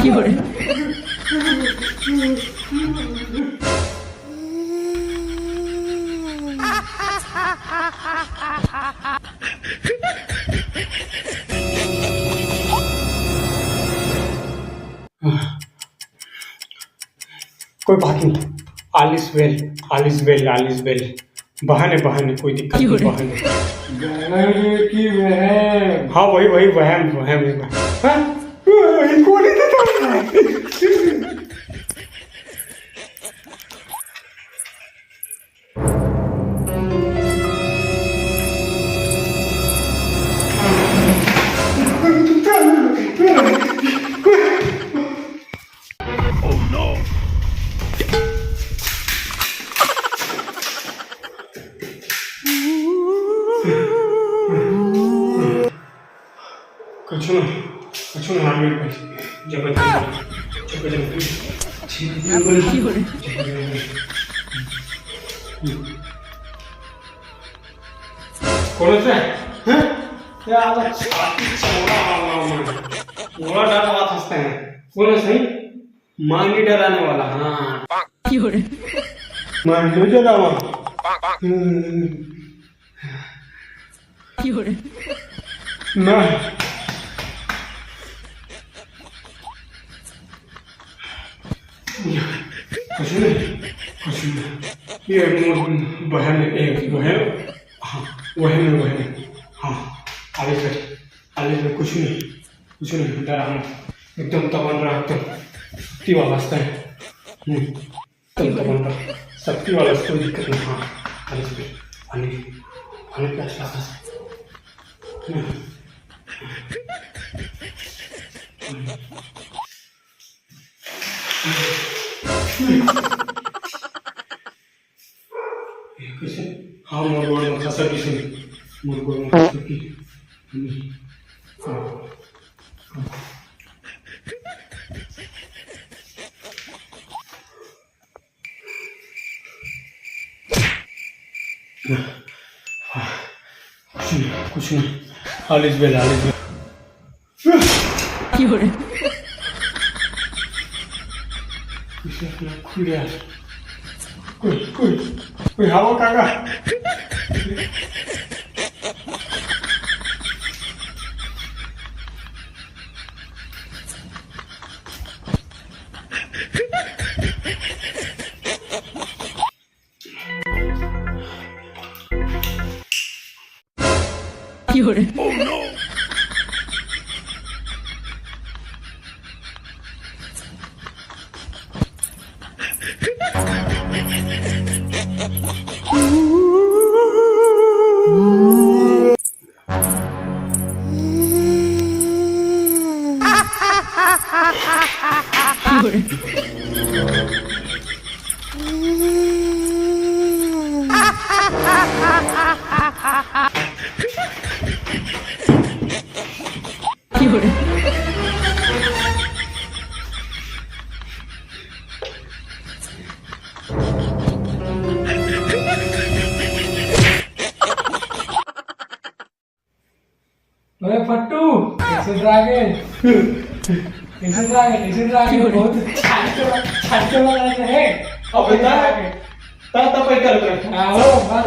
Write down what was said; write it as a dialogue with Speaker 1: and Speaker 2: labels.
Speaker 1: कोई बात नहीं, all is well, all is well, all is well. बहाने बहाने, कोई दिक्कत नहीं, बहाने
Speaker 2: की वहम।
Speaker 1: हाँ वही वही वहम वहम इनको नहीं देता। कुछ ना आगे जब कौन सा है क्या आवाज थोड़ा डर बात हंसते हैं। कौन सही मां नहीं डराने वाला। हाँ मैं नहीं डरावा। ना कुछ नहीं ये बहन बहन हाँ बहन हाँ आलिस में कुछ नहीं डरा एकदम तबन रहा, एकदम शक्ति वाला है, एकदम तबन रहा, शक्ति वाला, कोई दिक्कत नहीं। हाँ आलिस में क्या शाखा कैसे हाँ मुर्गोड़ में खसा किसी मुर्गोड़ में खसा की कुछ नहीं ऑल इज वेल खुल गया। कोई हवा कागा Oh no!
Speaker 2: अरे फट्टू कैसे ड्रैगन बहुत छाटे वाला है।
Speaker 1: अब बता ता पे कर
Speaker 2: आओ बात